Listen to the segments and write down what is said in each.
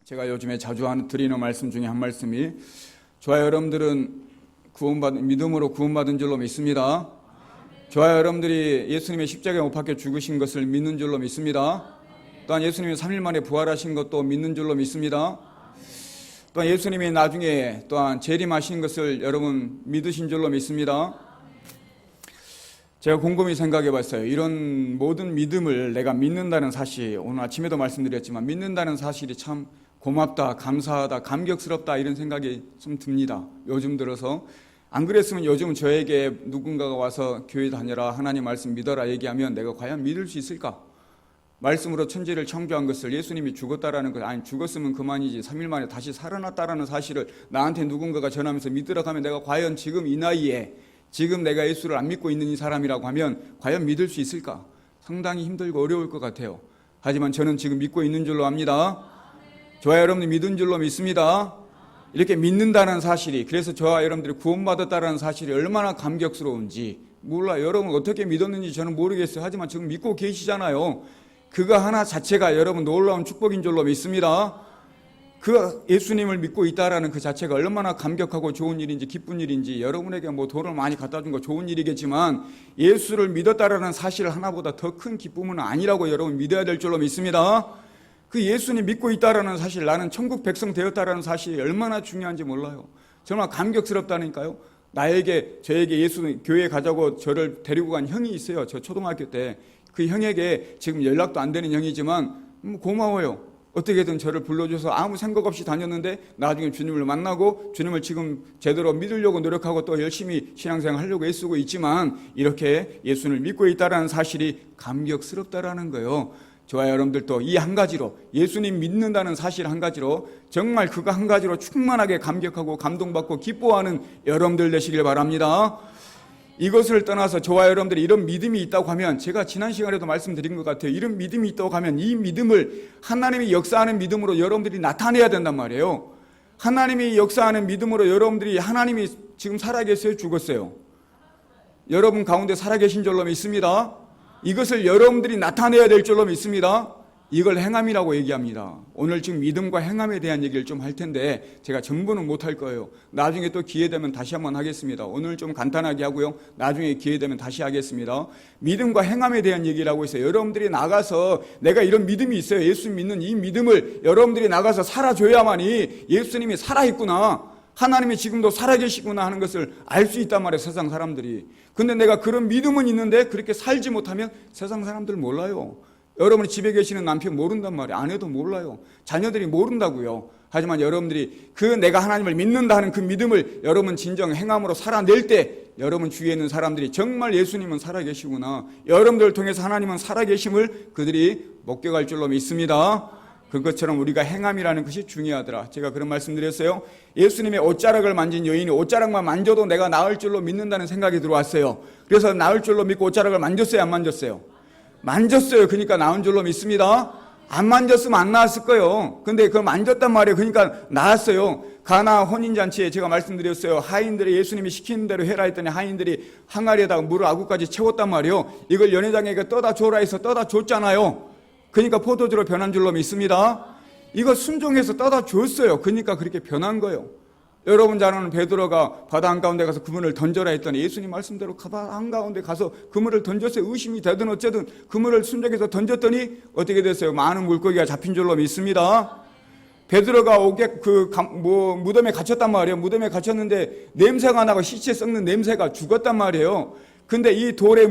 제가 요즘에 자주 드리는 말씀 중에 한 말씀이, 저와 여러분들은 믿음으로 구원받은 줄로 믿습니다. 저와 여러분들이 예수님의 십자가에 못 박혀 죽으신 것을 믿는 줄로 믿습니다. 또한 예수님이 3일 만에 부활하신 것도 믿는 줄로 믿습니다. 또한 예수님이 나중에 또한 재림하신 것을 여러분 믿으신 줄로 믿습니다. 제가 곰곰이 생각해 봤어요. 이런 모든 믿음을 내가 믿는다는 사실, 오늘 아침에도 말씀드렸지만 믿는다는 사실이 참 고맙다, 감사하다, 감격스럽다 이런 생각이 좀 듭니다. 요즘 들어서. 안 그랬으면 요즘 저에게 누군가가 와서 교회 다녀라, 하나님 말씀 믿어라 얘기하면 내가 과연 믿을 수 있을까? 말씀으로 천지를 창조한 것을, 예수님이 죽었다라는 것, 아니 죽었으면 그만이지 3일 만에 다시 살아났다라는 사실을 나한테 누군가가 전하면서 믿으라고 하면 내가 과연 지금 이 나이에 지금 내가 예수를 안 믿고 있는 이 사람이라고 하면 과연 믿을 수 있을까? 상당히 힘들고 어려울 것 같아요. 하지만 저는 지금 믿고 있는 줄로 압니다. 저와 여러분들 믿은 줄로 믿습니다. 이렇게 믿는다는 사실이, 그래서 저와 여러분들이 구원받았다는 사실이 얼마나 감격스러운지 몰라요. 여러분 어떻게 믿었는지 저는 모르겠어요. 하지만 지금 믿고 계시잖아요. 그거 하나 자체가 여러분 놀라운 축복인 줄로 믿습니다. 그 예수님을 믿고 있다라는 그 자체가 얼마나 감격하고 좋은 일인지, 기쁜 일인지, 여러분에게 뭐 돈을 많이 갖다 준 거 좋은 일이겠지만 예수를 믿었다라는 사실 하나보다 더 큰 기쁨은 아니라고 여러분 믿어야 될 줄로 믿습니다. 그 예수님 믿고 있다라는 사실, 나는 천국 백성 되었다라는 사실이 얼마나 중요한지 몰라요. 정말 감격스럽다니까요. 저에게 예수 교회 가자고 저를 데리고 간 형이 있어요. 저 초등학교 때. 그 형에게 지금 연락도 안 되는 형이지만 고마워요. 어떻게든 저를 불러줘서 아무 생각 없이 다녔는데 나중에 주님을 만나고 주님을 지금 제대로 믿으려고 노력하고 또 열심히 신앙생활 하려고 애쓰고 있지만 이렇게 예수를 믿고 있다는 사실이 감격스럽다라는 거예요. 저와 여러분들도 이 한 가지로, 예수님 믿는다는 사실 한 가지로, 정말 그거 한 가지로 충만하게 감격하고 감동받고 기뻐하는 여러분들 되시길 바랍니다. 이것을 떠나서 저와 여러분들이 이런 믿음이 있다고 하면, 제가 지난 시간에도 말씀드린 것 같아요. 이런 믿음이 있다고 하면 이 믿음을 하나님이 역사하는 믿음으로 여러분들이 나타내야 된단 말이에요. 하나님이 역사하는 믿음으로 여러분들이, 하나님이 지금 살아계세요, 죽었어요? 여러분 가운데 살아계신 줄로 믿습니다. 이것을 여러분들이 나타내야 될 줄로 믿습니다. 이걸 행함이라고 얘기합니다. 오늘 지금 믿음과 행함에 대한 얘기를 좀 할 텐데 제가 전부는 못할 거예요. 나중에 또 기회 되면 다시 한번 하겠습니다. 오늘 좀 간단하게 하고요, 나중에 기회 되면 다시 하겠습니다. 믿음과 행함에 대한 얘기를 하고 있어요. 여러분들이 나가서 내가 이런 믿음이 있어요, 예수 믿는 이 믿음을 여러분들이 나가서 살아줘야만이 예수님이 살아있구나, 하나님이 지금도 살아계시구나 하는 것을 알 수 있단 말이에요, 세상 사람들이. 근데 내가 그런 믿음은 있는데 그렇게 살지 못하면 세상 사람들 몰라요. 여러분이 집에 계시는 남편 모른단 말이에요. 아내도 몰라요. 자녀들이 모른다고요. 하지만 여러분들이 내가 하나님을 믿는다 하는 그 믿음을 여러분 진정 행함으로 살아낼 때 여러분 주위에 있는 사람들이 정말 예수님은 살아계시구나, 여러분들을 통해서 하나님은 살아계심을 그들이 목격할 줄로 믿습니다. 그것처럼 우리가 행함이라는 것이 중요하더라. 제가 그런 말씀 드렸어요. 예수님의 옷자락을 만진 여인이 옷자락만 만져도 내가 나을 줄로 믿는다는 생각이 들어왔어요. 그래서 나을 줄로 믿고 옷자락을 만졌어요, 안 만졌어요? 만졌어요. 그러니까 나은 줄로 믿습니다. 안 만졌으면 안 나았을 거예요. 근데 그걸 만졌단 말이에요. 그러니까 나았어요. 가나 혼인잔치에 제가 말씀드렸어요. 하인들이 예수님이 시키는 대로 해라 했더니 하인들이 항아리에다가 물을 아구까지 채웠단 말이에요. 이걸 연회장에게 떠다 줘라 해서 떠다 줬잖아요. 그러니까 포도주로 변한 줄로 믿습니다. 이거 순종해서 떠다 줬어요. 그러니까 그렇게 변한 거예요. 여러분 잘 아는 베드로가 바다 한가운데 가서 그물을 던져라 했더니 예수님 말씀대로 바다 한가운데 가서 그물을 던졌어요. 의심이 되든 어쨌든 그물을 순종해서 던졌더니 어떻게 됐어요? 많은 물고기가 잡힌 줄로 믿습니다. 베드로가 무덤에 갇혔단 말이에요. 무덤에 갇혔는데 냄새가 나고 시체 썩는 냄새가, 죽었단 말이에요. 근데 이 돌을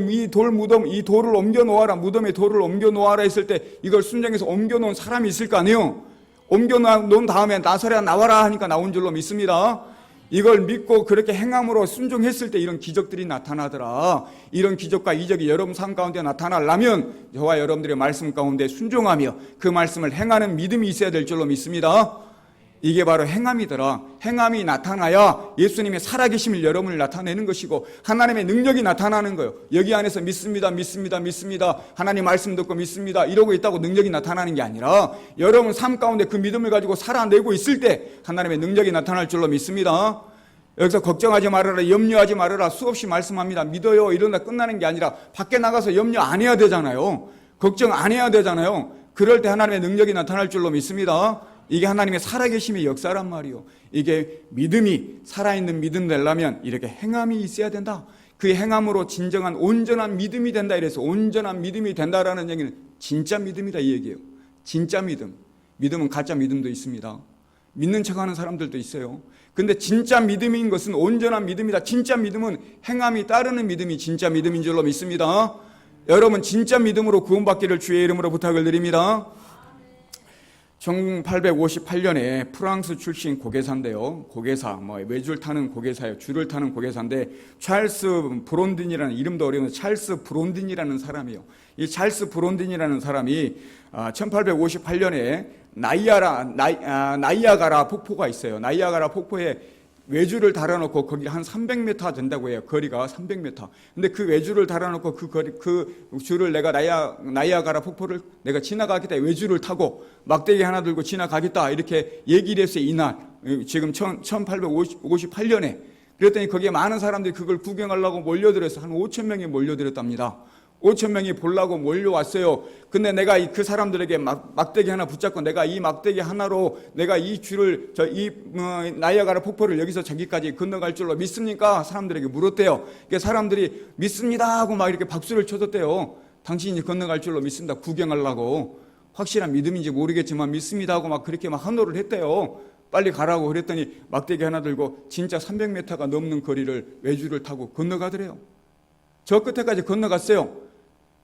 옮겨 놓아라, 무덤에 돌을 옮겨 놓아라 했을 때 이걸 순종해서 옮겨 놓은 사람이 있을 거 아니에요. 옮겨 놓은 다음에 나서랴 나와라 하니까 나온 줄로 믿습니다. 이걸 믿고 그렇게 행함으로 순종했을 때 이런 기적들이 나타나더라. 이런 기적과 이적이 여러분 삶 가운데 나타나려면 저와 여러분들의 말씀 가운데 순종하며 그 말씀을 행하는 믿음이 있어야 될 줄로 믿습니다. 이게 바로 행함이더라. 행함이 나타나야 예수님의 살아계심을 여러분을 나타내는 것이고 하나님의 능력이 나타나는 거예요. 여기 안에서 믿습니다, 믿습니다, 믿습니다, 하나님 말씀 듣고 믿습니다 이러고 있다고 능력이 나타나는 게 아니라 여러분 삶 가운데 그 믿음을 가지고 살아내고 있을 때 하나님의 능력이 나타날 줄로 믿습니다. 여기서 걱정하지 말아라, 염려하지 말아라 수없이 말씀합니다. 믿어요 이러다 끝나는 게 아니라 밖에 나가서 염려 안 해야 되잖아요. 걱정 안 해야 되잖아요. 그럴 때 하나님의 능력이 나타날 줄로 믿습니다. 이게 하나님의 살아계심의 역사란 말이요. 이게 믿음이 살아있는 믿음 되려면 이렇게 행함이 있어야 된다. 그 행함으로 진정한 온전한 믿음이 된다. 이래서 온전한 믿음이 된다라는 얘기는 진짜 믿음이다 이 얘기예요. 진짜 믿음. 믿음은 가짜 믿음도 있습니다. 믿는 척하는 사람들도 있어요. 근데 진짜 믿음인 것은 온전한 믿음이다. 진짜 믿음은 행함이 따르는 믿음이 진짜 믿음인 줄로 믿습니다. 여러분 진짜 믿음으로 구원받기를 주의 이름으로 부탁을 드립니다. 1858년에 프랑스 출신 고개사인데요. 고개사, 외줄 타는 고개사예요. 줄을 타는 고개사인데 찰스 브론딘이라는, 이름도 어려운 찰스 브론딘이라는 사람이에요. 이 찰스 브론딘이라는 사람이 1858년에 나이아가라 폭포가 있어요. 나이아가라 폭포에 외줄을 달아놓고 거기 한 300m 된다고 해요. 거리가 300m. 근데 그 외줄을 달아놓고 그 줄을 내가 나이아가라 폭포를 내가 지나가겠다. 외줄을 타고 막대기 하나 들고 지나가겠다. 이렇게 얘기를 했어요. 이날. 지금 1858년에. 그랬더니 거기에 많은 사람들이 그걸 구경하려고 몰려들어서 한 5천 명이 몰려들었답니다. 5천 명이 보려고 몰려왔어요. 근데 내가 그 사람들에게 막대기 하나 붙잡고 내가 이 막대기 하나로 내가 이 줄을 나이아가라 폭포를 여기서 저기까지 건너갈 줄로 믿습니까? 사람들에게 물었대요. 그러니까 사람들이 믿습니다 하고 막 이렇게 박수를 쳐줬대요. 당신이 건너갈 줄로 믿습니다. 구경하려고. 확실한 믿음인지 모르겠지만 믿습니다 하고 막 그렇게 막 환호를 했대요. 빨리 가라고 그랬더니 막대기 하나 들고 진짜 300m가 넘는 거리를 외줄을 타고 건너가더래요. 저 끝에까지 건너갔어요.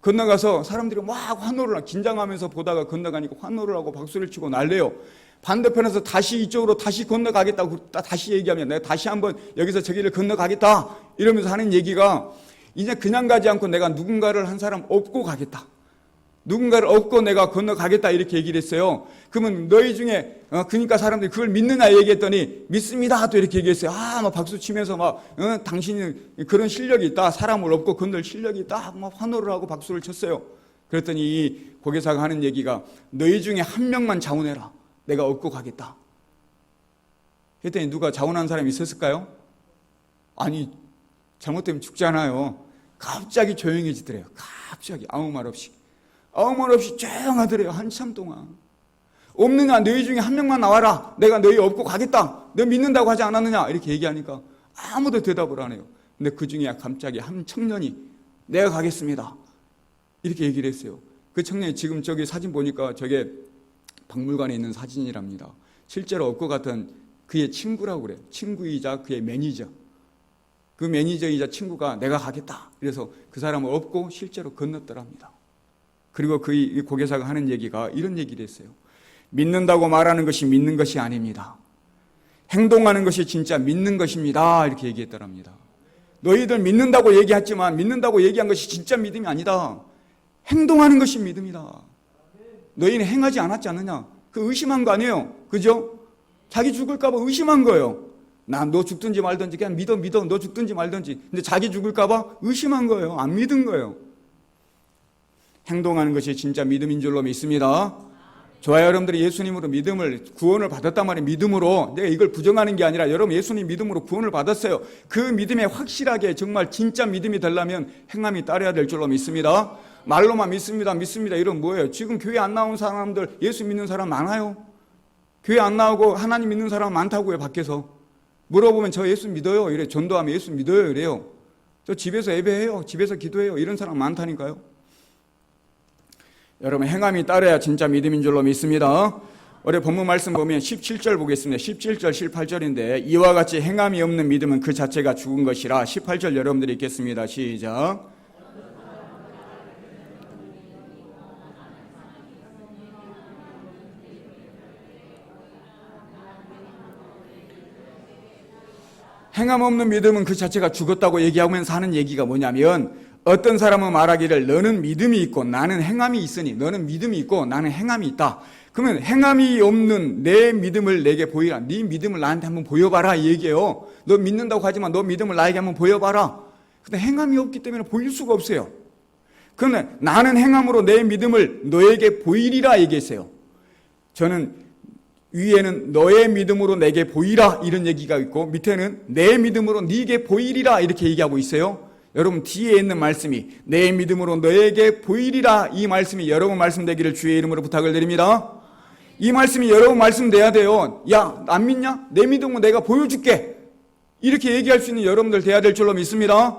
건너가서 사람들이 막 환호를 하고 긴장하면서 보다가 건너가니까 환호를 하고 박수를 치고 난리요. 반대편에서 다시 이쪽으로 다시 건너가겠다고 다시 얘기하면 내가 다시 한번 여기서 저기를 건너가겠다 이러면서 하는 얘기가 이제 그냥 가지 않고 내가 누군가를 한 사람 업고 가겠다. 누군가를 업고 내가 건너가겠다 이렇게 얘기를 했어요. 그러면 너희 중에 그러니까 사람들이 그걸 믿느냐 얘기했더니 믿습니다 또 이렇게 얘기했어요. 막 박수 치면서 당신이 그런 실력이 있다. 사람을 업고 건널 실력이 있다. 막 환호를 하고 박수를 쳤어요. 그랬더니 이 고개사가 하는 얘기가 너희 중에 한 명만 자원해라. 내가 업고 가겠다. 했더니 누가 자원한 사람이 있었을까요? 아니 잘못되면 죽잖아요. 갑자기 조용해지더래요. 갑자기 아무 말 없이 조용하더래요. 한참 동안. 없느냐 너희 중에 한 명만 나와라. 내가 너희 업고 가겠다. 너 믿는다고 하지 않았느냐 이렇게 얘기하니까 아무도 대답을 안 해요. 근데 그 중에 갑자기 한 청년이 내가 가겠습니다 이렇게 얘기를 했어요. 그 청년이 지금 저기 사진 보니까 저게 박물관에 있는 사진이랍니다. 실제로 업고 갔던 그의 친구라고 그래요. 친구이자 그의 매니저. 그 매니저이자 친구가 내가 가겠다. 그래서 그 사람을 업고 실제로 건넜더랍니다. 그리고 그 고개사가 하는 얘기가 이런 얘기를 했어요. 믿는다고 말하는 것이 믿는 것이 아닙니다. 행동하는 것이 진짜 믿는 것입니다. 이렇게 얘기했더랍니다. 너희들 믿는다고 얘기했지만 믿는다고 얘기한 것이 진짜 믿음이 아니다. 행동하는 것이 믿음이다. 너희는 행하지 않았지 않느냐? 그 의심한 거 아니에요. 그죠? 자기 죽을까 봐 의심한 거예요. 난 너 죽든지 말든지 그냥 믿어 너 죽든지 말든지. 근데 자기 죽을까 봐 의심한 거예요. 안 믿은 거예요. 행동하는 것이 진짜 믿음인 줄로 믿습니다. 좋아요. 여러분들이 예수님으로 구원을 받았단 말이에요. 믿음으로. 내가 이걸 부정하는 게 아니라 여러분 예수님 믿음으로 구원을 받았어요. 그 믿음에 확실하게 정말 진짜 믿음이 되려면 행함이 따라야 될 줄로 믿습니다. 말로만 믿습니다 이런 뭐예요? 지금 교회 안 나온 사람들 예수 믿는 사람 많아요. 교회 안 나오고 하나님 믿는 사람 많다고요. 밖에서 물어보면 저 예수 믿어요 이래. 전도하면 예수 믿어요 이래요. 저 집에서 예배해요. 집에서 기도해요. 이런 사람 많다니까요. 여러분 행함이 따라야 진짜 믿음인 줄로 믿습니다. 올해 본문 말씀 보면 17절 보겠습니다. 17절 18절인데 이와 같이 행함이 없는 믿음은 그 자체가 죽은 것이라. 18절 여러분들이 읽겠습니다. 시작. 행함 없는 믿음은 그 자체가 죽었다고 얘기하면서 하는 얘기가 뭐냐면 어떤 사람은 말하기를 너는 믿음이 있고 나는 행함이 있으니 너는 믿음이 있고 나는 행함이 있다. 그러면 행함이 없는 내 믿음을 내게 보이라. 네 믿음을 나한테 한번 보여봐라 이 얘기예요. 너 믿는다고 하지만 너 믿음을 나에게 한번 보여봐라. 근데 행함이 없기 때문에 보일 수가 없어요. 그런데 나는 행함으로 내 믿음을 너에게 보이리라 얘기했어요. 저는 위에는 너의 믿음으로 내게 보이라 이런 얘기가 있고 밑에는 내 믿음으로 네게 보이리라 이렇게 얘기하고 있어요. 여러분 뒤에 있는 말씀이 내 믿음으로 너에게 보이리라 이 말씀이 여러분 말씀 되기를 주의 이름으로 부탁을 드립니다. 이 말씀이 여러 번 말씀돼야 돼요. 야, 안 믿냐? 내 믿음은 내가 보여줄게. 이렇게 얘기할 수 있는 여러분들 돼야 될 줄로 믿습니다.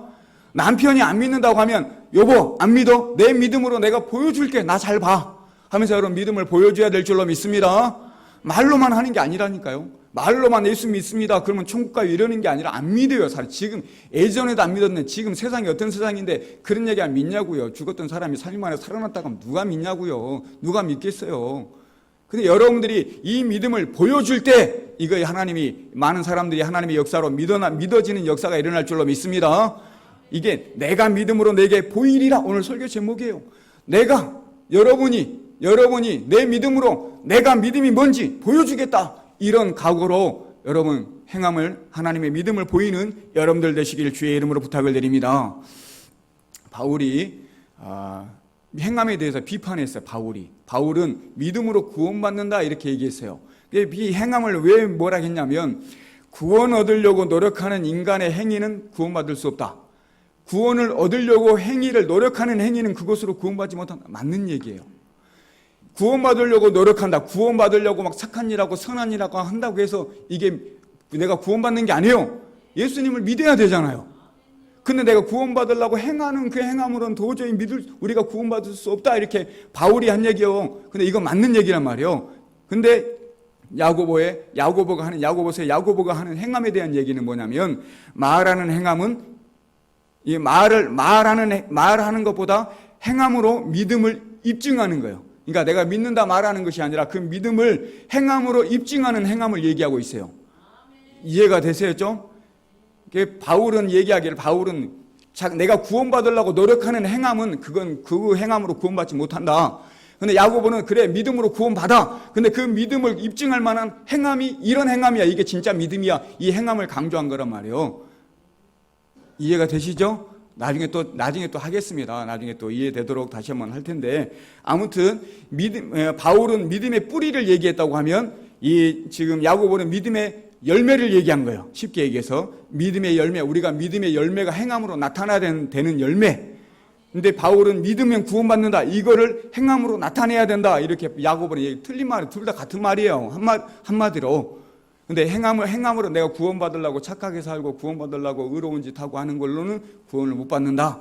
남편이 안 믿는다고 하면 여보 안 믿어? 내 믿음으로 내가 보여줄게. 나 잘 봐. 하면서 여러분 믿음을 보여줘야 될 줄로 믿습니다. 말로만 하는 게 아니라니까요. 말로만 예수 믿습니다. 그러면 천국 가요 이러는 게 아니라 안 믿어요. 지금 예전에도 안 믿었는데 지금 세상이 어떤 세상인데 그런 얘기 안 믿냐고요. 죽었던 사람이 3일 만에 살아났다고 하면 누가 믿냐고요. 누가 믿겠어요. 근데 여러분들이 이 믿음을 보여줄 때 이거 하나님이 많은 사람들이 하나님의 역사로 믿어지는 역사가 일어날 줄로 믿습니다. 이게 내가 믿음으로 내게 보이리라 오늘 설교 제목이에요. 여러분이 내 믿음으로 내가 믿음이 뭔지 보여주겠다. 이런 각오로 여러분 행함을 하나님의 믿음을 보이는 여러분들 되시길 주의 이름으로 부탁을 드립니다. 바울이 행함에 대해서 비판했어요. 바울은 믿음으로 구원받는다 이렇게 얘기했어요. 이 행함을 왜 뭐라 했냐면 구원 얻으려고 노력하는 인간의 행위는 구원받을 수 없다. 구원을 얻으려고 노력하는 행위는 그것으로 구원받지 못한다. 맞는 얘기예요. 구원받으려고 노력한다. 구원받으려고 막 착한 일하고 선한 일하고 한다고 해서 이게 내가 구원받는 게 아니에요. 예수님을 믿어야 되잖아요. 근데 내가 구원받으려고 행하는 그 행함으로는 도저히 우리가 구원받을 수 없다. 이렇게 바울이 한 얘기예요. 근데 이건 맞는 얘기란 말이에요. 근데 야고보가 하는 행함에 대한 얘기는 뭐냐면 말하는 행함은 이 말하는 것보다 행함으로 믿음을 입증하는 거예요. 그러니까 내가 믿는다 말하는 것이 아니라 그 믿음을 행함으로 입증하는 행함을 얘기하고 있어요. 이해가 되세요? 좀? 바울은 내가 구원받으려고 노력하는 행함은 그 행함으로 구원받지 못한다. 근데 야고보는 그래 믿음으로 구원받아. 근데 그 믿음을 입증할 만한 행함이 이런 행함이야. 이게 진짜 믿음이야. 이 행함을 강조한 거란 말이에요. 이해가 되시죠? 나중에 또 하겠습니다. 나중에 또 이해되도록 다시 한번 할 텐데 아무튼 바울은 믿음의 뿌리를 얘기했다고 하면 지금 야고보는 믿음의 열매를 얘기한 거예요. 쉽게 얘기해서 믿음의 열매, 우리가 믿음의 열매가 행함으로 나타나야 되는 열매. 근데 바울은 믿으면 구원받는다. 이거를 행함으로 나타내야 된다. 이렇게 야고보는 틀린 말이 둘 다 같은 말이에요. 한마디로. 근데 행함으로 내가 구원받으려고 착하게 살고 구원받으려고 의로운 짓 하고 하는 걸로는 구원을 못 받는다.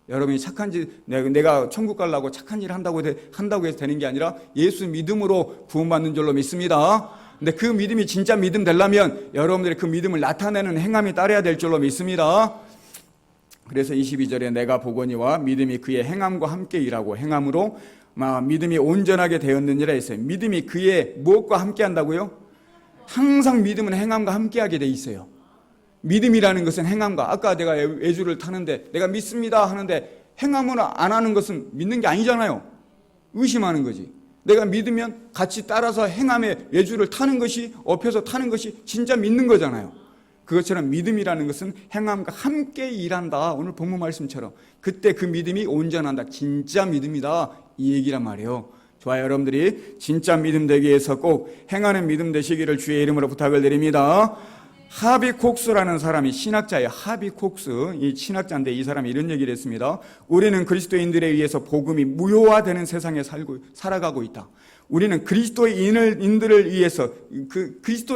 여러분이 착한 짓, 내가 천국 가려고 착한 일 한다고 해서 되는 게 아니라 예수 믿음으로 구원받는 줄로 믿습니다. 근데 그 믿음이 진짜 믿음 되려면 여러분들이 그 믿음을 나타내는 행함이 따라야 될 줄로 믿습니다. 그래서 22절에 내가 보거니와 믿음이 그의 행함과 함께 일하고 행함으로 믿음이 온전하게 되었느니라 했어요. 믿음이 그의 무엇과 함께 한다고요? 항상 믿음은 행함과 함께하게 돼 있어요. 믿음이라는 것은 행함과 아까 내가 외주를 타는데 내가 믿습니다 하는데 행함으로 안 하는 것은 믿는 게 아니잖아요. 의심하는 거지. 내가 믿으면 같이 따라서 행함에 외주를 타는 것이 업혀서 타는 것이 진짜 믿는 거잖아요. 그것처럼 믿음이라는 것은 행함과 함께 일한다. 오늘 본문 말씀처럼 그때 그 믿음이 온전한다. 진짜 믿음이다. 이 얘기란 말이에요. 좋아요. 여러분들이 진짜 믿음 되기 위해서 꼭 행하는 믿음 되시기를 주의 이름으로 부탁을 드립니다. 하비콕스라는 사람이 신학자예요. 하비콕스. 이 신학자인데 이 사람이 이런 얘기를 했습니다. 우리는 그리스도인들에 의해서 복음이 무효화되는 세상에 살아가고 있다. 우리는 그리스도인들을 위해서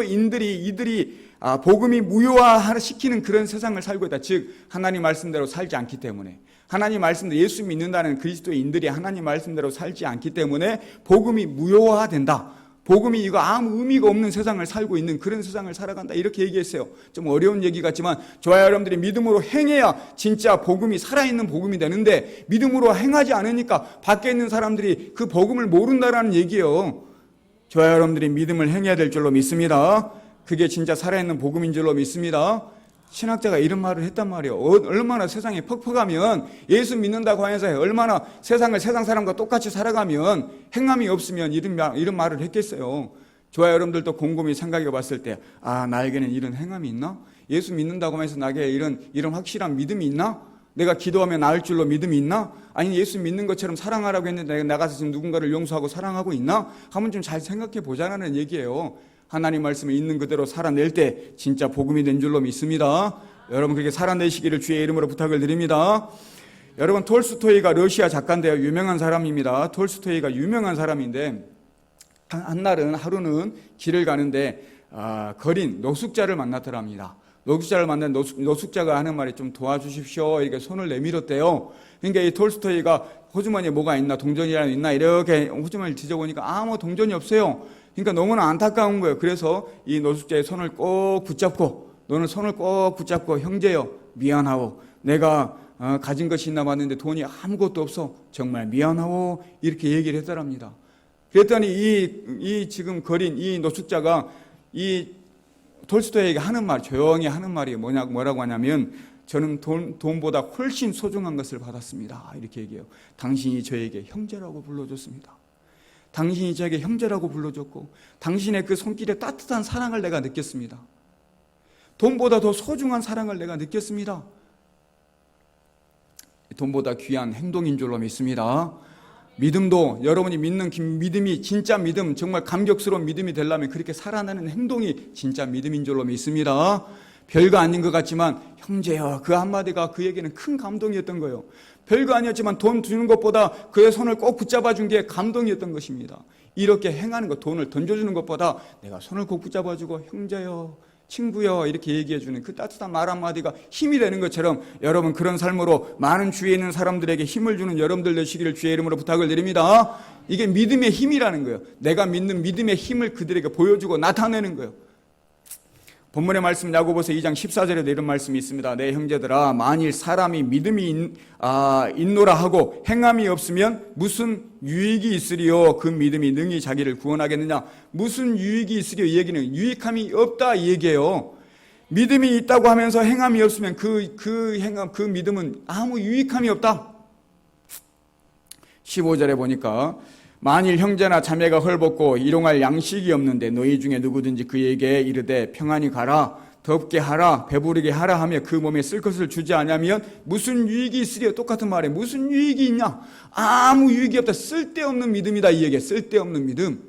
이들이 복음이 무효화시키는 그런 세상을 살고 있다. 즉 하나님 말씀대로 살지 않기 때문에 하나님 말씀대로 예수 믿는다는 그리스도인들이 하나님 말씀대로 살지 않기 때문에 복음이 무효화된다. 복음이 이거 아무 의미가 없는 세상을 살고 있는 그런 세상을 살아간다. 이렇게 얘기했어요. 좀 어려운 얘기 같지만 좋아요. 여러분들이 믿음으로 행해야 진짜 복음이 살아있는 복음이 되는데 믿음으로 행하지 않으니까 밖에 있는 사람들이 그 복음을 모른다라는 얘기예요. 좋아요. 여러분들이 믿음을 행해야 될 줄로 믿습니다. 그게 진짜 살아있는 복음인 줄로 믿습니다. 신학자가 이런 말을 했단 말이에요. 얼마나 세상이 퍽퍽하면 예수 믿는다고 하면서 얼마나 세상 사람과 똑같이 살아가면 행함이 없으면 이런 말을 했겠어요. 좋아요. 여러분들도 곰곰이 생각해 봤을 때 나에게는 이런 행함이 있나? 예수 믿는다고 하면서 나에게 이런 확실한 믿음이 있나? 내가 기도하면 나을 줄로 믿음이 있나? 아니 예수 믿는 것처럼 사랑하라고 했는데 내가 나가서 지금 누군가를 용서하고 사랑하고 있나? 한번 좀 잘 생각해 보자라는 얘기예요. 하나님 말씀을 있는 그대로 살아낼 때 진짜 복음이 된 줄로 믿습니다. 여러분 그렇게 살아내시기를 주의 이름으로 부탁을 드립니다. 여러분 톨스토이가 러시아 작가인데요. 유명한 사람입니다. 톨스토이가 유명한 사람인데 한날은 하루는 길을 가는데 거린 노숙자를 만났더랍니다. 노숙자를 만난 노숙자가 하는 말이 좀 도와주십시오. 이렇게 손을 내밀었대요. 그러니까 이 톨스토이가 호주머니에 뭐가 있나, 동전이라도 있나 이렇게 호주머니를 뒤져보니까 아무 동전이 없어요. 그러니까 너무나 안타까운 거예요. 그래서 이 노숙자의 손을 꼭 붙잡고, 너는 손을 꼭 붙잡고, 형제여 미안하오. 내가 가진 것이 있나 봤는데 돈이 아무것도 없어. 정말 미안하오. 이렇게 얘기를 했더랍니다. 그랬더니 이 지금 거린 이 노숙자가 이 톨스토이에게 하는 말, 조용히 하는 말이 뭐라고 하냐면, 저는 돈보다 훨씬 소중한 것을 받았습니다. 이렇게 얘기해요. 당신이 저에게 형제라고 불러줬습니다. 당신이 저에게 형제라고 불러줬고, 당신의 그 손길에 따뜻한 사랑을 내가 느꼈습니다. 돈보다 더 소중한 사랑을 내가 느꼈습니다. 돈보다 귀한 행동인 줄로 믿습니다. 믿음도 여러분이 믿는 믿음이 진짜 믿음, 정말 감격스러운 믿음이 되려면 그렇게 살아나는 행동이 진짜 믿음인 줄로 믿습니다. 별거 아닌 것 같지만 형제여, 그 한마디가 그에게는 큰 감동이었던 거예요. 별거 아니었지만 돈 주는 것보다 그의 손을 꼭 붙잡아 준 게 감동이었던 것입니다. 이렇게 행하는 것, 돈을 던져주는 것보다 내가 손을 꼭 붙잡아주고 형제여, 친구여 이렇게 얘기해주는 그 따뜻한 말 한마디가 힘이 되는 것처럼, 여러분 그런 삶으로 많은 주위에 있는 사람들에게 힘을 주는 여러분들 되시기를 주의 이름으로 부탁을 드립니다. 이게 믿음의 힘이라는 거예요. 내가 믿는 믿음의 힘을 그들에게 보여주고 나타내는 거예요. 본문의 말씀 야고보서 2장 14절에도 이런 말씀이 있습니다. 내 형제들아, 만일 사람이 믿음이 있노라 하고 행함이 없으면 무슨 유익이 있으리요? 그 믿음이 능히 자기를 구원하겠느냐? 무슨 유익이 있으리요? 이 얘기는 유익함이 없다 이 얘기예요. 믿음이 있다고 하면서 행함이 없으면 그 믿음은 아무 유익함이 없다. 15절에 보니까 만일 형제나 자매가 헐벗고 일용할 양식이 없는데 너희 중에 누구든지 그에게 이르되 평안히 가라, 덥게 하라, 배부르게 하라 하며 그 몸에 쓸 것을 주지 않으면 무슨 유익이 있으리요? 똑같은 말에 무슨 유익이 있냐? 아무 유익이 없다. 쓸데없는 믿음이다 이 얘기야. 쓸데없는 믿음.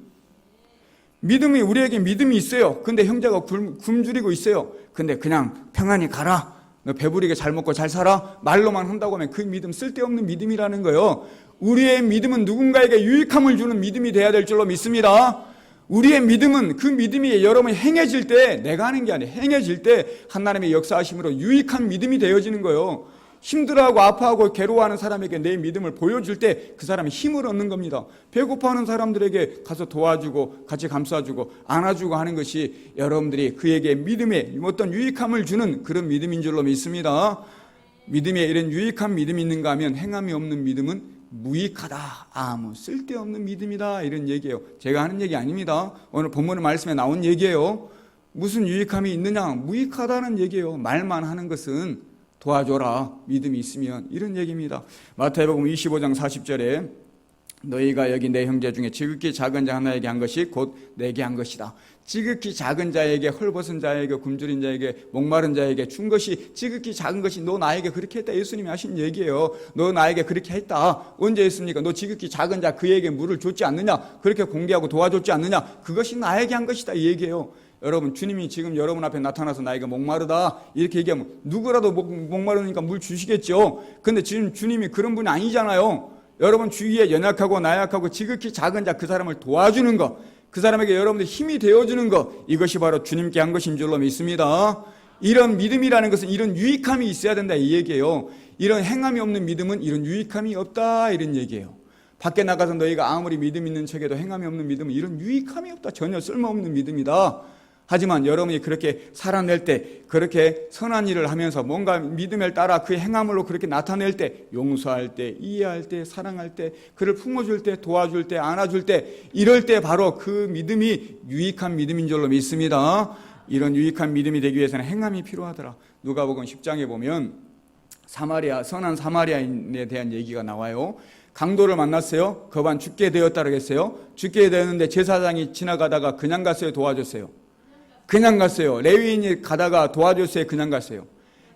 믿음이, 우리에게 믿음이 있어요. 근데 형제가 굶주리고 있어요. 근데 그냥 평안히 가라, 너 배부르게 잘 먹고 잘 살아, 말로만 한다고 하면 그 믿음 쓸데없는 믿음이라는 거예요. 우리의 믿음은 누군가에게 유익함을 주는 믿음이 돼야 될 줄로 믿습니다. 우리의 믿음은, 그 믿음이 여러분이 행해질 때, 내가 하는 게 아니에요. 행해질 때 하나님의 역사하심으로 유익한 믿음이 되어지는 거예요. 힘들어하고 아파하고 괴로워하는 사람에게 내 믿음을 보여줄 때 그 사람이 힘을 얻는 겁니다. 배고파하는 사람들에게 가서 도와주고 같이 감싸주고 안아주고 하는 것이 여러분들이 그에게 믿음에 어떤 유익함을 주는 그런 믿음인 줄로 믿습니다. 믿음에 이런 유익한 믿음이 있는가 하면 행함이 없는 믿음은 무익하다, 아무 쓸데없는 믿음이다 이런 얘기예요. 제가 하는 얘기 아닙니다. 오늘 본문의 말씀에 나온 얘기예요. 무슨 유익함이 있느냐? 무익하다는 얘기예요. 말만 하는 것은 도와줘라, 믿음이 있으면, 이런 얘기입니다. 마태복음 25장 40절에 너희가 여기 내 형제 중에 지극히 작은 자 하나에게 한 것이 곧 내게 한 것이다. 지극히 작은 자에게, 헐벗은 자에게, 굶주린 자에게, 목마른 자에게 준 것이, 지극히 작은 것이 너 나에게 그렇게 했다. 예수님이 하신 얘기예요. 너 나에게 그렇게 했다. 언제 했습니까? 너 지극히 작은 자 그에게 물을 줬지 않느냐? 그렇게 공개하고 도와줬지 않느냐? 그것이 나에게 한 것이다 이 얘기예요. 여러분, 주님이 지금 여러분 앞에 나타나서 나에게 목마르다 이렇게 얘기하면 누구라도 목마르니까 물 주시겠죠. 근데 지금 주님이 그런 분이 아니잖아요. 여러분 주위에 연약하고 나약하고 지극히 작은 자 그 사람을 도와주는 것, 그 사람에게 여러분들 힘이 되어주는 것, 이것이 바로 주님께 한 것인 줄로 믿습니다. 이런 믿음이라는 것은 이런 유익함이 있어야 된다 이 얘기예요. 이런 행함이 없는 믿음은 이런 유익함이 없다 이런 얘기예요. 밖에 나가서 너희가 아무리 믿음 있는 척해도 행함이 없는 믿음은 이런 유익함이 없다. 전혀 쓸모없는 믿음이다. 하지만 여러분이 그렇게 살아낼 때, 그렇게 선한 일을 하면서 뭔가 믿음을 따라 그 행함으로 그렇게 나타낼 때, 용서할 때, 이해할 때, 사랑할 때, 그를 품어줄 때, 도와줄 때, 안아줄 때, 이럴 때 바로 그 믿음이 유익한 믿음인 줄로 믿습니다. 이런 유익한 믿음이 되기 위해서는 행함이 필요하더라. 누가복음 10장에 보면 선한 사마리아인에 대한 얘기가 나와요. 강도를 만났어요. 거반 죽게 되었다 그러겠어요. 죽게 되었는데 제사장이 지나가다가 그냥 갔어요, 도와줬어요? 그냥 갔어요. 레위인이 가다가 도와줬어요, 그냥 갔어요?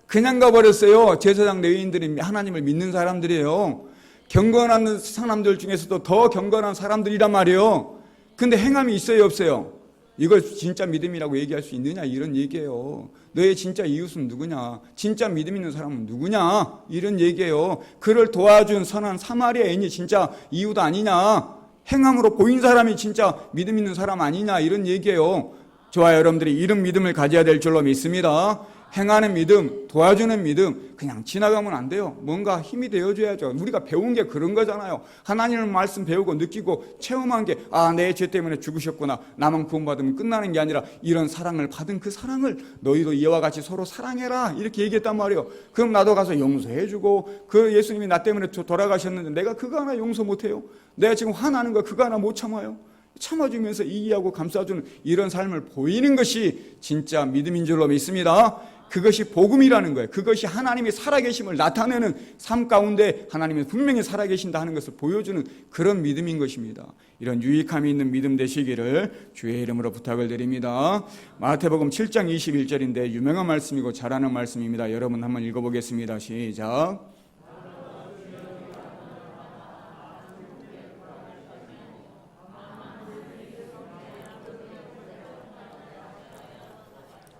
그냥 가버렸어요. 제사장 레위인들이 하나님을 믿는 사람들이에요. 경건한 사람들 중에서도 더 경건한 사람들이란 말이에요. 근데 행함이 있어요, 없어요? 이걸 진짜 믿음이라고 얘기할 수 있느냐 이런 얘기예요. 너의 진짜 이웃은 누구냐? 진짜 믿음 있는 사람은 누구냐? 이런 얘기예요. 그를 도와준 선한 사마리아인이 진짜 이웃 아니냐? 행함으로 보인 사람이 진짜 믿음 있는 사람 아니냐 이런 얘기예요. 저와 여러분들이 이런 믿음을 가져야 될 줄로 믿습니다. 행하는 믿음, 도와주는 믿음 그냥 지나가면 안 돼요. 뭔가 힘이 되어줘야죠. 우리가 배운 게 그런 거잖아요. 하나님의 말씀 배우고 느끼고 체험한 게 내 죄 때문에 죽으셨구나, 나만 구원받으면 끝나는 게 아니라 이런 사랑을 받은 그 사랑을 너희도 이와 같이 서로 사랑해라 이렇게 얘기했단 말이에요. 그럼 나도 가서 용서해주고, 그 예수님이 나 때문에 돌아가셨는데 내가 그거 하나 용서 못해요? 내가 지금 화나는 거 그거 하나 못 참아요? 참아주면서 이해하고 감싸주는 이런 삶을 보이는 것이 진짜 믿음인 줄로 믿습니다. 그것이 복음이라는 거예요. 그것이 하나님이 살아계심을 나타내는 삶 가운데 하나님이 분명히 살아계신다 하는 것을 보여주는 그런 믿음인 것입니다. 이런 유익함이 있는 믿음 되시기를 주의 이름으로 부탁을 드립니다. 마태복음 7장 21절인데 유명한 말씀이고 잘 아는 말씀입니다. 여러분 한번 읽어보겠습니다. 시작.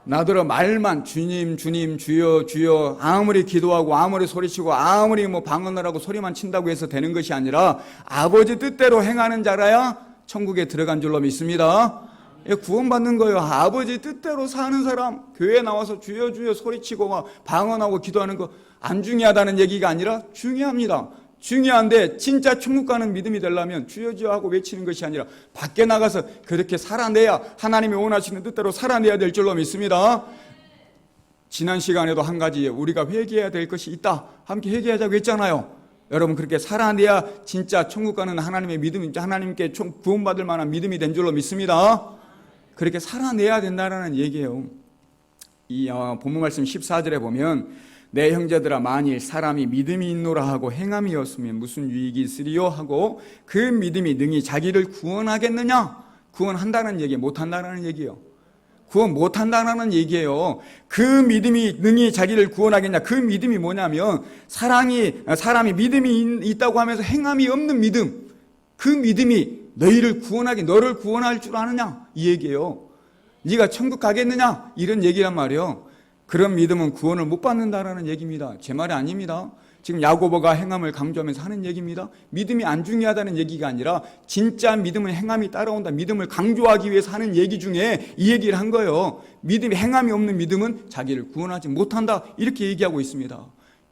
나더러 말만 주님 주님 주여 주여 아무리 기도하고 아무리 소리치고 아무리 방언을 하고 소리만 친다고 해서 되는 것이 아니라 아버지 뜻대로 행하는 자라야 천국에 들어간 줄로 믿습니다. 구원받는 거예요. 아버지 뜻대로 사는 사람, 교회에 나와서 주여 주여 소리치고 방언하고 기도하는 거 안 중요하다는 얘기가 아니라 중요합니다. 중요한데 진짜 천국 가는 믿음이 되려면 주여 주여 하고 외치는 것이 아니라 밖에 나가서 그렇게 살아내야, 하나님이 원하시는 뜻대로 살아내야 될 줄로 믿습니다. 지난 시간에도 한 가지 우리가 회개해야 될 것이 있다, 함께 회개하자고 했잖아요. 여러분 그렇게 살아내야 진짜 천국 가는 하나님의 믿음이, 하나님께 구원받을 만한 믿음이 된 줄로 믿습니다. 그렇게 살아내야 된다는 얘기예요. 이 본문 말씀 14절에 보면 내 형제들아 만일 사람이 믿음이 있노라 하고 행함이었으면 무슨 유익이 있으리요 하고 그 믿음이 능히 자기를 구원하겠느냐? 구원한다는 얘기, 못한다는 얘기예요. 구원 못한다는 얘기예요. 그 믿음이 능히 자기를 구원하겠냐? 그 믿음이 뭐냐면 사람이 믿음이 있다고 하면서 행함이 없는 믿음, 그 믿음이 너를 구원할 줄 아느냐? 이 얘기예요. 네가 천국 가겠느냐? 이런 얘기란 말이에요. 그런 믿음은 구원을 못 받는다라는 얘기입니다. 제 말이 아닙니다. 지금 야고보가 행함을 강조하면서 하는 얘기입니다. 믿음이 안 중요하다는 얘기가 아니라 진짜 믿음은 행함이 따라온다, 믿음을 강조하기 위해서 하는 얘기 중에 이 얘기를 한 거예요. 행함이 없는 믿음은 자기를 구원하지 못한다, 이렇게 얘기하고 있습니다.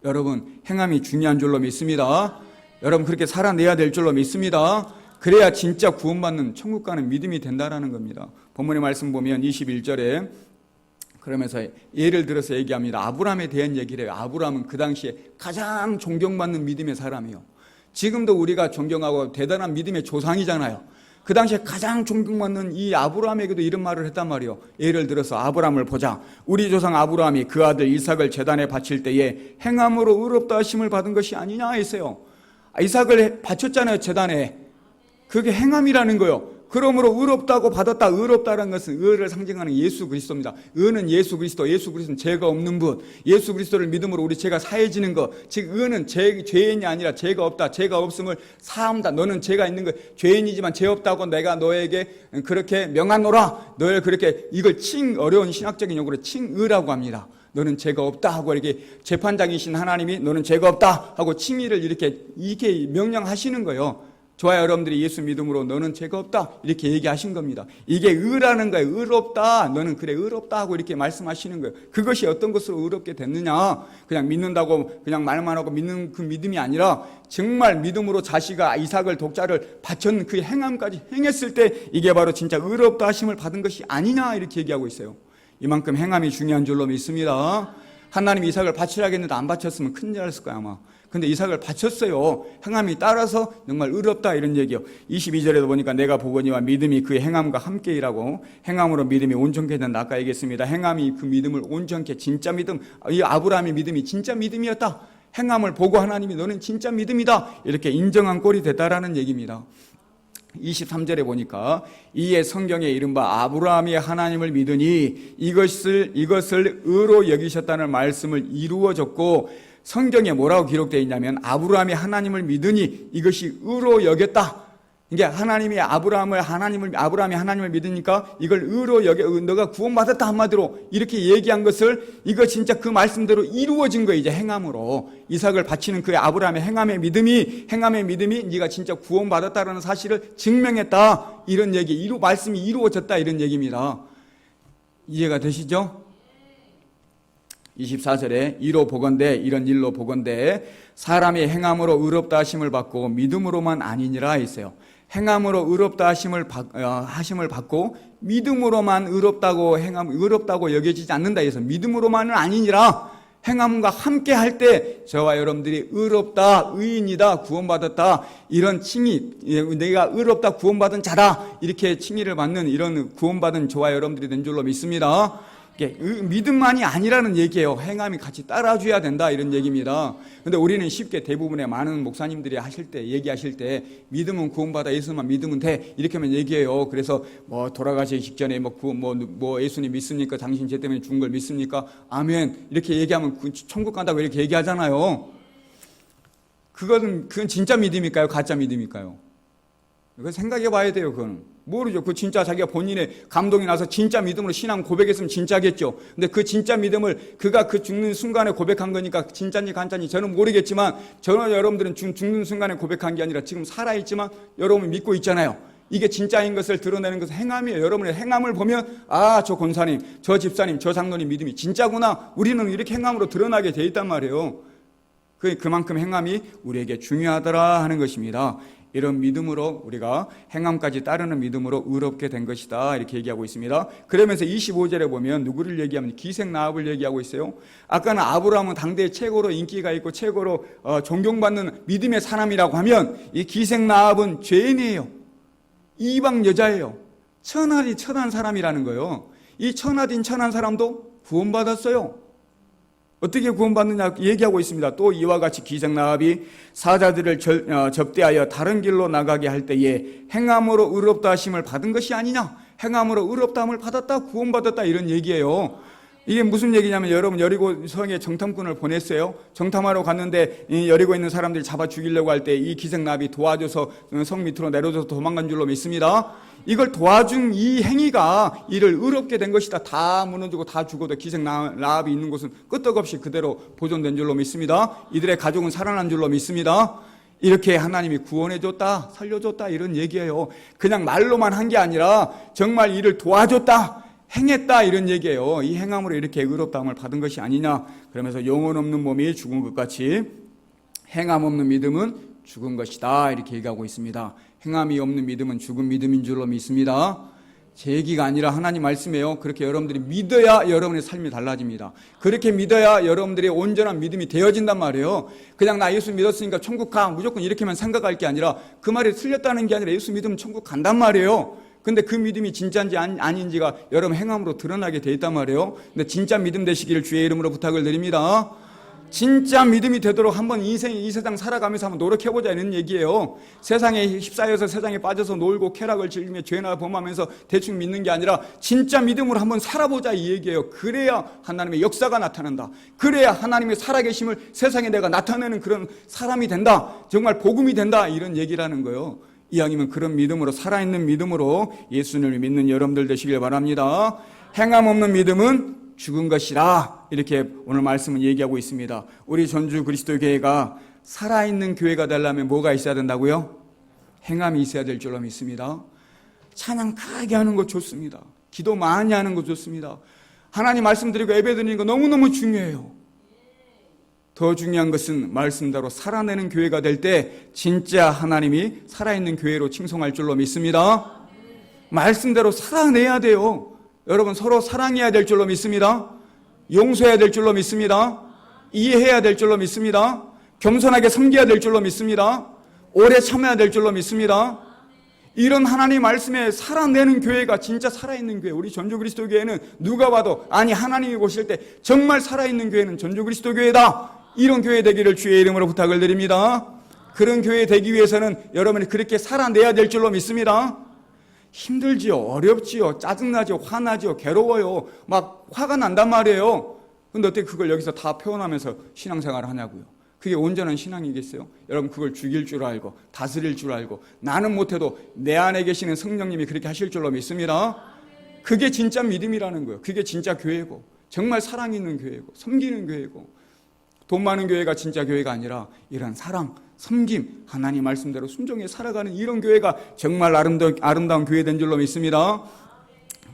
여러분 행함이 중요한 줄로 믿습니다. 여러분 그렇게 살아내야 될 줄로 믿습니다. 그래야 진짜 구원받는 천국 가는 믿음이 된다라는 겁니다. 본문의 말씀 보면 21절에 그러면서 예를 들어서 얘기합니다. 아브라함에 대한 얘기를 해요. 아브라함은 그 당시에 가장 존경받는 믿음의 사람이에요. 지금도 우리가 존경하고 대단한 믿음의 조상이잖아요. 그 당시에 가장 존경받는 이 아브라함에게도 이런 말을 했단 말이에요. 예를 들어서 아브라함을 보자. 우리 조상 아브라함이 그 아들 이삭을 제단에 바칠 때에 행함으로 의롭다 하심을 받은 것이 아니냐 했어요. 이삭을 바쳤잖아요, 제단에. 그게 행함이라는 거예요. 그러므로 의롭다고 받았다. 의롭다라는 것은 의를 상징하는 예수 그리스도입니다. 의는 예수 그리스도, 예수 그리스도는 죄가 없는 분, 예수 그리스도를 믿음으로 우리 죄가 사해지는 것. 즉 의는 죄인이 아니라 죄가 없다, 죄가 없음을 사함다. 너는 죄가 있는 거, 죄인이지만 죄 없다고 내가 너에게 그렇게 명하노라. 너를 그렇게, 이걸 어려운 신학적인 용어로 칭의라고 합니다. 너는 죄가 없다 하고 이렇게 재판장이신 하나님이 너는 죄가 없다 하고 칭의를 이렇게 명령하시는 거예요. 저와 여러분들이 예수 믿음으로 너는 죄가 없다 이렇게 얘기하신 겁니다. 이게 의라는 거예요. 의롭다, 너는 그래 의롭다 하고 이렇게 말씀하시는 거예요. 그것이 어떤 것으로 의롭게 됐느냐? 그냥 믿는다고 그냥 말만 하고 믿는 그 믿음이 아니라 정말 믿음으로 자식아 이삭을 독자를 바쳤는 그 행함까지 행했을 때 이게 바로 진짜 의롭다 하심을 받은 것이 아니냐 이렇게 얘기하고 있어요. 이만큼 행함이 중요한 줄로 믿습니다. 하나님이 이삭을 바치라 했는데 안 바쳤으면 큰일 났을 거야 아마. 근데 이삭을 바쳤어요. 행함이 따라서 정말 의롭다 이런 얘기요. 22절에도 보니까 내가 보거니와 믿음이 그 행함과 함께 일하고 행함으로 믿음이 온전케 된다. 아까 얘기했습니다. 행함이 그 믿음을 온전케, 진짜 믿음, 이 아브라함의 믿음이 진짜 믿음이었다. 행함을 보고 하나님이 너는 진짜 믿음이다 이렇게 인정한 꼴이 됐다라는 얘기입니다. 23절에 보니까 이에 성경에 이른바 아브라함이 하나님을 믿으니 이것을 의로 여기셨다는 말씀을 이루어졌고, 성경에 뭐라고 기록되어 있냐면 아브라함이 하나님을 믿으니 이것이 의로 여겼다. 이게 하나님이 아브라함이 하나님을 믿으니까 이걸 의로 여겨 너가 구원받았다 한마디로 이렇게 얘기한 것을 이거 진짜 그 말씀대로 이루어진 거예요. 이제 행함으로 이삭을 바치는 그 아브라함의 행함의 믿음이 네가 진짜 구원받았다라는 사실을 증명했다 이런 얘기, 말씀이 이루어졌다 이런 얘기입니다. 이해가 되시죠? 24절에 이로 보건대 이런 일로 보건대 사람이 행함으로 의롭다 하심을 받고 믿음으로만 아니니라 했어요. 행함으로 의롭다 하심을 받고 믿음으로만 의롭다고 여겨지지 않는다 해서 믿음으로만은 아니니라 행함과 함께 할 때 저와 여러분들이 의롭다, 의인이다, 구원받았다 이런 칭의, 내가 의롭다, 구원받은 자다 이렇게 칭의를 받는 이런 구원받은 저와 여러분들이 된 줄로 믿습니다. 믿음만이 아니라는 얘기예요. 행함이 같이 따라줘야 된다 이런 얘기입니다. 근데 우리는 쉽게 대부분의 많은 목사님들이 얘기하실 때 믿음은 구원받아 예수만 믿으면 돼 이렇게만 얘기해요. 그래서 돌아가시기 직전에 예수님 믿습니까? 당신 죄 때문에 죽은 걸 믿습니까? 아멘 이렇게 얘기하면 천국 간다고 이렇게 얘기하잖아요. 그건 진짜 믿음일까요? 가짜 믿음일까요? 이거 생각해 봐야 돼요. 그건 모르죠. 그 진짜 자기가 본인의 감동이 나서 진짜 믿음으로 신앙 고백했으면 진짜겠죠. 근데 그 진짜 믿음을 그가 그 죽는 순간에 고백한 거니까 진짜인지 가짜인지 저는 모르겠지만 저는 여러분들은 죽는 순간에 고백한 게 아니라 지금 살아있지만 여러분이 믿고 있잖아요. 이게 진짜인 것을 드러내는 것은 행함이에요. 여러분의 행함을 보면 저 권사님, 저 집사님, 저 장로님 믿음이 진짜구나. 우리는 이렇게 행함으로 드러나게 돼 있단 말이에요. 그만큼 행함이 우리에게 중요하더라 하는 것입니다. 이런 믿음으로 우리가 행함까지 따르는 믿음으로 의롭게 된 것이다 이렇게 얘기하고 있습니다. 그러면서 25절에 보면 누구를 얘기하면 기생 라합을 얘기하고 있어요. 아까는 아브라함은 당대에 최고로 인기가 있고 최고로 존경받는 믿음의 사람이라고 하면 이 기생 라합은 죄인이에요. 이방 여자예요. 천하디 천한 사람이라는 거예요. 이 천하딘 천한 사람도 구원받았어요. 어떻게 구원받느냐 얘기하고 있습니다. 또 이와 같이 기생 라합이 사자들을 접대하여 다른 길로 나가게 할 때에 행함으로 의롭다 하심을 받은 것이 아니냐, 행함으로 의롭다함을 받았다, 구원받았다 이런 얘기예요. 이게 무슨 얘기냐면 여러분 여리고 성에 정탐꾼을 보냈어요. 정탐하러 갔는데 여리고 있는 사람들이 잡아 죽이려고 할 때 이 기생 라합이 도와줘서 성 밑으로 내려줘서 도망간 줄로 믿습니다. 이걸 도와준 이 행위가 이를 의롭게 된 것이다. 다 무너지고 다 죽어도 기생 라합이 있는 곳은 끄떡없이 그대로 보존된 줄로 믿습니다. 이들의 가족은 살아난 줄로 믿습니다. 이렇게 하나님이 구원해줬다, 살려줬다 이런 얘기예요. 그냥 말로만 한 게 아니라 정말 이를 도와줬다, 행했다 이런 얘기예요. 이 행함으로 이렇게 의롭다함을 받은 것이 아니냐. 그러면서 영혼 없는 몸이 죽은 것 같이 행함 없는 믿음은 죽은 것이다 이렇게 얘기하고 있습니다. 행함이 없는 믿음은 죽은 믿음인 줄로 믿습니다. 제 얘기가 아니라 하나님 말씀이에요. 그렇게 여러분들이 믿어야 여러분의 삶이 달라집니다. 그렇게 믿어야 여러분들의 온전한 믿음이 되어진단 말이에요. 그냥 나 예수 믿었으니까 천국 가 무조건 이렇게만 생각할 게 아니라 그 말이 틀렸다는 게 아니라 예수 믿으면 천국 간단 말이에요. 근데 그 믿음이 진짜인지 아닌지가 여러분 행함으로 드러나게 돼 있단 말이에요. 근데 진짜 믿음 되시기를 주의 이름으로 부탁을 드립니다. 진짜 믿음이 되도록 한번 이 세상 살아가면서 한번 노력해보자 이런 얘기예요. 세상에 휩싸여서 세상에 빠져서 놀고 쾌락을 즐기며 죄나 범하면서 대충 믿는 게 아니라 진짜 믿음으로 한번 살아보자 이 얘기예요. 그래야 하나님의 역사가 나타난다. 그래야 하나님의 살아계심을 세상에 내가 나타내는 그런 사람이 된다. 정말 복음이 된다 이런 얘기라는 거예요. 이왕이면 그런 믿음으로 살아있는 믿음으로 예수님을 믿는 여러분들 되시길 바랍니다. 행함 없는 믿음은 죽은 것이라 이렇게 오늘 말씀은 얘기하고 있습니다. 우리 전주 그리스도 교회가 살아있는 교회가 되려면 뭐가 있어야 된다고요? 행함이 있어야 될 줄로 믿습니다. 찬양 크게 하는 거 좋습니다. 기도 많이 하는 거 좋습니다. 하나님 말씀드리고 예배드리는 거 너무너무 중요해요. 더 중요한 것은 말씀대로 살아내는 교회가 될 때 진짜 하나님이 살아있는 교회로 칭송할 줄로 믿습니다. 말씀대로 살아내야 돼요. 여러분 서로 사랑해야 될 줄로 믿습니다. 용서해야 될 줄로 믿습니다. 이해해야 될 줄로 믿습니다. 겸손하게 섬겨야 될 줄로 믿습니다. 오래 참아야 될 줄로 믿습니다. 이런 하나님 말씀에 살아내는 교회가 진짜 살아있는 교회. 우리 전주 그리스도 교회는 누가 봐도 아니 하나님이 보실 때 정말 살아있는 교회는 전주 그리스도 교회다. 이런 교회 되기를 주의 이름으로 부탁을 드립니다. 그런 교회 되기 위해서는 여러분이 그렇게 살아내야 될 줄로 믿습니다. 힘들지요, 어렵지요, 짜증나지요, 화나지요, 괴로워요. 막 화가 난단 말이에요. 근데 어떻게 그걸 여기서 다 표현하면서 신앙생활을 하냐고요. 그게 온전한 신앙이겠어요? 여러분 그걸 죽일 줄 알고 다스릴 줄 알고 나는 못해도 내 안에 계시는 성령님이 그렇게 하실 줄로 믿습니다. 그게 진짜 믿음이라는 거예요. 그게 진짜 교회고 정말 사랑 있는 교회고 섬기는 교회고 돈 많은 교회가 진짜 교회가 아니라 이런 사랑, 섬김, 하나님 말씀대로 순종해 살아가는 이런 교회가 정말 아름다운 교회 된 줄로 믿습니다.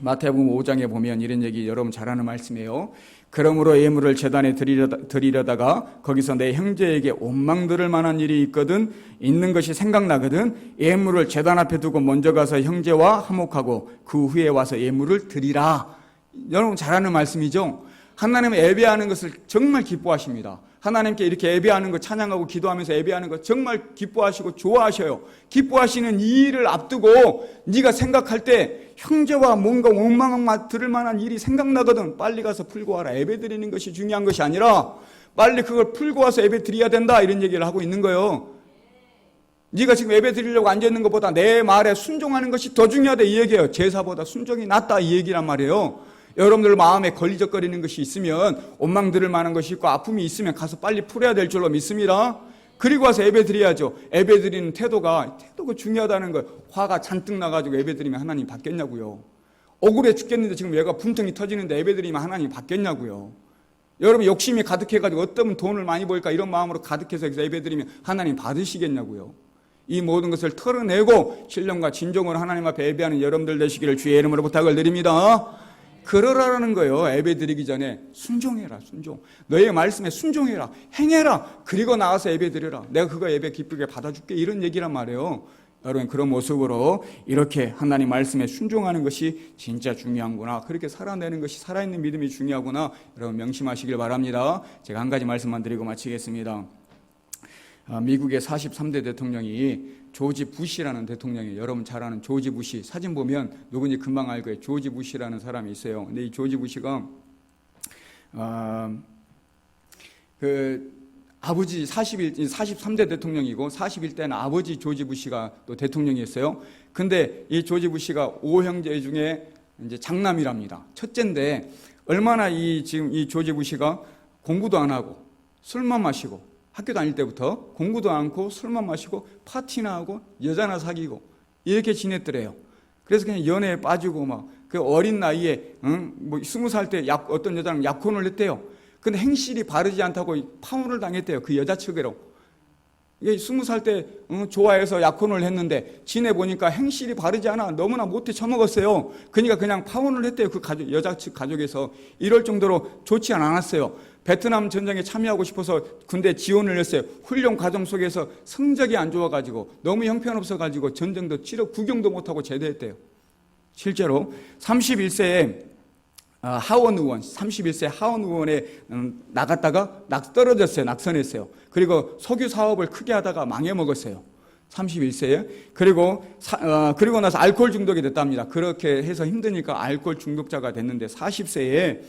마태복음 5장에 보면 이런 얘기 여러분 잘 아는 말씀이에요. 그러므로 예물을 제단에 드리려다가 거기서 내 형제에게 원망 들을 만한 일이 있는 것이 생각나거든 예물을 제단 앞에 두고 먼저 가서 형제와 화목하고 그 후에 와서 예물을 드리라. 여러분 잘 아는 말씀이죠. 하나님은 예배하는 것을 정말 기뻐하십니다. 하나님께 이렇게 예배하는 거 찬양하고 기도하면서 예배하는 거 정말 기뻐하시고 좋아하셔요. 기뻐하시는 이 일을 앞두고 네가 생각할 때 형제와 뭔가 원망 들을 만한 일이 생각나거든 빨리 가서 풀고 와라. 예배 드리는 것이 중요한 것이 아니라 빨리 그걸 풀고 와서 예배 드려야 된다 이런 얘기를 하고 있는 거예요. 네가 지금 예배 드리려고 앉아있는 것보다 내 말에 순종하는 것이 더 중요하다 이 얘기예요. 제사보다 순종이 낫다 이 얘기란 말이에요. 여러분들 마음에 걸리적거리는 것이 있으면 원망 들을 만한 것이 있고 아픔이 있으면 가서 빨리 풀어야 될 줄로 믿습니다. 그리고 와서 예배 드려야죠. 예배 드리는 태도가 중요하다는 거예요. 화가 잔뜩 나가지고 예배 드리면 하나님 받겠냐고요. 억울해 죽겠는데 지금 얘가 분통이 터지는데 예배 드리면 하나님 받겠냐고요. 여러분 욕심이 가득해가지고 어떤 돈을 많이 벌까 이런 마음으로 가득해서 예배 드리면 하나님 받으시겠냐고요. 이 모든 것을 털어내고 신령과 진정으로 하나님 앞에 예배하는 여러분들 되시기를 주의 이름으로 부탁을 드립니다. 그러라는 거예요. 예배 드리기 전에 순종해라. 순종. 너의 말씀에 순종해라. 행해라. 그리고 나와서 예배 드려라. 내가 그거 예배 기쁘게 받아줄게. 이런 얘기란 말이에요. 여러분 그런 모습으로 이렇게 하나님 말씀에 순종하는 것이 진짜 중요한구나. 그렇게 살아내는 것이 살아있는 믿음이 중요하구나. 여러분 명심하시길 바랍니다. 제가 한 가지 말씀만 드리고 마치겠습니다. 미국의 43대 대통령이 조지 부시라는 대통령이에요. 여러분 잘 아는 조지 부시. 사진 보면 누군지 금방 알 거예요. 조지 부시라는 사람이 있어요. 근데 이 조지 부시가 아버지 43대 대통령이고 41대는 아버지 조지 부시가 또 대통령이었어요. 근데 이 조지 부시가 5형제 중에 이제 장남이랍니다. 첫째인데 얼마나 지금 이 조지 부시가 공부도 안 하고 술만 마시고 학교 다닐 때부터 공부도 않고 술만 마시고 파티나 하고 여자나 사귀고 이렇게 지냈더래요. 그래서 그냥 연애에 빠지고 막 그 어린 나이에 뭐 20살 때 어떤 여자랑 약혼을 했대요. 근데 행실이 바르지 않다고 파혼을 당했대요. 그 여자 측으로. 20살 때 좋아해서 약혼을 했는데 지내보니까 행실이 바르지 않아. 너무나 못해 처먹었어요. 그러니까 그냥 파혼을 했대요. 그 여자 측 가족에서. 이럴 정도로 좋지 않았어요. 베트남 전쟁에 참여하고 싶어서 군대 지원을 했어요. 훈련 과정 속에서 성적이 안 좋아가지고 너무 형편없어가지고 전쟁도 치러 구경도 못하고 제대했대요. 실제로 31세에 하원 의원, 31세 하원 의원에 나갔다가 떨어졌어요. 낙선했어요. 그리고 석유 사업을 크게 하다가 망해먹었어요. 31세에. 그리고 나서 알코올 중독이 됐답니다. 그렇게 해서 힘드니까 알코올 중독자가 됐는데 40세에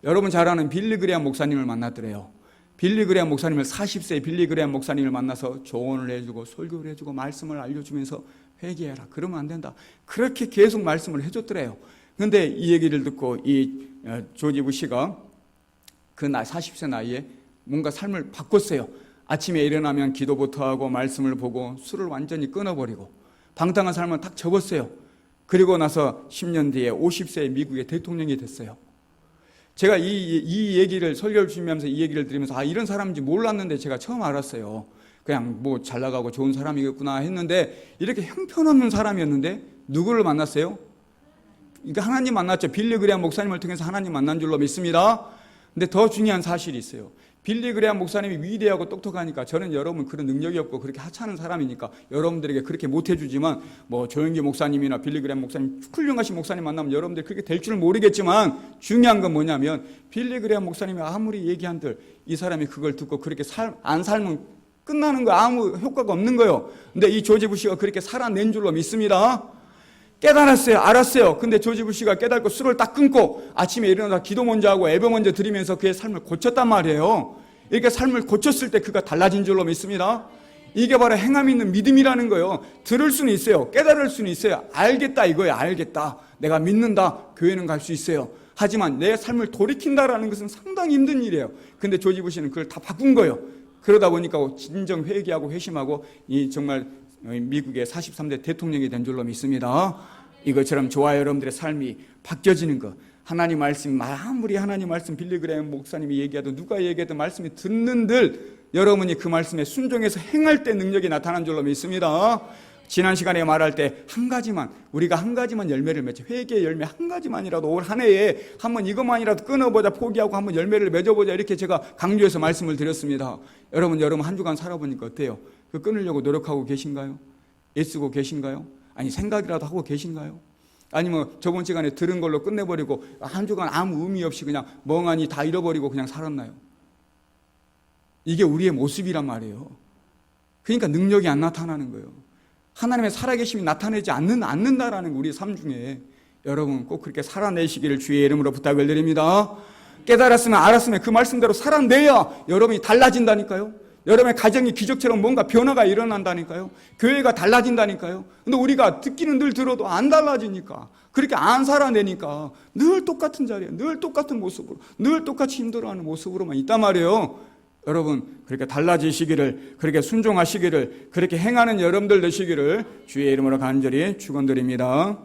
여러분 잘 아는 빌리 그레이엄 목사님을 만났더래요. 빌리 그레이엄 목사님을 40세에 빌리 그레이엄 목사님을 만나서 조언을 해주고 설교를 해주고 말씀을 알려주면서 회개해라. 그러면 안 된다. 그렇게 계속 말씀을 해줬더래요. 그런데 이 얘기를 듣고 이 조지 부시가 그 40세 나이에 뭔가 삶을 바꿨어요. 아침에 일어나면 기도부터 하고 말씀을 보고 술을 완전히 끊어버리고 방탕한 삶을 딱 접었어요. 그리고 나서 10년 뒤에 50세의 미국의 대통령이 됐어요. 제가 이 얘기를 설교를 준비하면서 이 얘기를 들으면서 이런 사람인지 몰랐는데 제가 처음 알았어요. 그냥 뭐 잘 나가고 좋은 사람이겠구나 했는데 이렇게 형편없는 사람이었는데 누구를 만났어요? 그러니까 하나님 만났죠. 빌리 그레이엄 목사님을 통해서 하나님 만난 줄로 믿습니다. 근데 더 중요한 사실이 있어요. 빌리 그레이엄 목사님이 위대하고 똑똑하니까 저는 여러분 그런 능력이 없고 그렇게 하찮은 사람이니까 여러분들에게 그렇게 못해주지만 뭐 조영기 목사님이나 빌리 그레이엄 목사님 훌륭하신 목사님 만나면 여러분들이 그렇게 될 줄 모르겠지만 중요한 건 뭐냐면 빌리 그레이엄 목사님이 아무리 얘기한들 이 사람이 그걸 듣고 그렇게 안 살면 끝나는 거예요. 아무 효과가 없는 거예요. 근데 이 조지 부시가 그렇게 살아낸 줄로 믿습니다. 깨달았어요. 알았어요. 근데 조지 부시가 깨닫고 술을 딱 끊고 아침에 일어나서 기도 먼저 하고 예배 먼저 드리면서 그의 삶을 고쳤단 말이에요. 이렇게 삶을 고쳤을 때 그가 달라진 줄로 믿습니다. 이게 바로 행함 있는 믿음이라는 거예요. 들을 수는 있어요. 깨달을 수는 있어요. 알겠다 이거예요. 알겠다. 내가 믿는다. 교회는 갈 수 있어요. 하지만 내 삶을 돌이킨다라는 것은 상당히 힘든 일이에요. 근데 조지 부시는 그걸 다 바꾼 거예요. 그러다 보니까 진정 회개하고 회심하고 이 정말 미국의 43대 대통령이 된 줄로 믿습니다. 이것처럼 저와 여러분들의 삶이 바뀌어지는 것, 하나님 말씀, 아무리 하나님 말씀 빌리그레임 목사님이 얘기하든 누가 얘기하든 말씀이 듣는들 여러분이 그 말씀에 순종해서 행할 때 능력이 나타난 줄로 믿습니다. 지난 시간에 말할 때 우리가 한 가지만 열매를 맺자, 회개의 열매 한 가지만이라도 올 한 해에 한번 이것만이라도 끊어보자, 포기하고 한번 열매를 맺어보자, 이렇게 제가 강조해서 말씀을 드렸습니다. 여러분 한 주간 살아보니까 어때요? 그 끊으려고 노력하고 계신가요? 애쓰고 계신가요? 아니 생각이라도 하고 계신가요? 아니면 저번 시간에 들은 걸로 끝내버리고 한 주간 아무 의미 없이 그냥 멍하니 다 잃어버리고 그냥 살았나요? 이게 우리의 모습이란 말이에요. 그러니까 능력이 안 나타나는 거예요. 하나님의 살아계심이 나타내지 않는다라는 우리 삶 중에 여러분 꼭 그렇게 살아내시기를 주의 이름으로 부탁을 드립니다. 깨달았으면 알았으면 그 말씀대로 살아내야 여러분이 달라진다니까요. 여러분의 가정이 기적처럼 뭔가 변화가 일어난다니까요. 교회가 달라진다니까요. 근데 우리가 듣기는 늘 들어도 안 달라지니까, 그렇게 안 살아내니까 늘 똑같은 자리에, 늘 똑같은 모습으로, 늘 똑같이 힘들어하는 모습으로만 있단 말이에요. 여러분 그렇게 달라지시기를, 그렇게 순종하시기를, 그렇게 행하는 여러분들 되시기를 주의 이름으로 간절히 축원드립니다.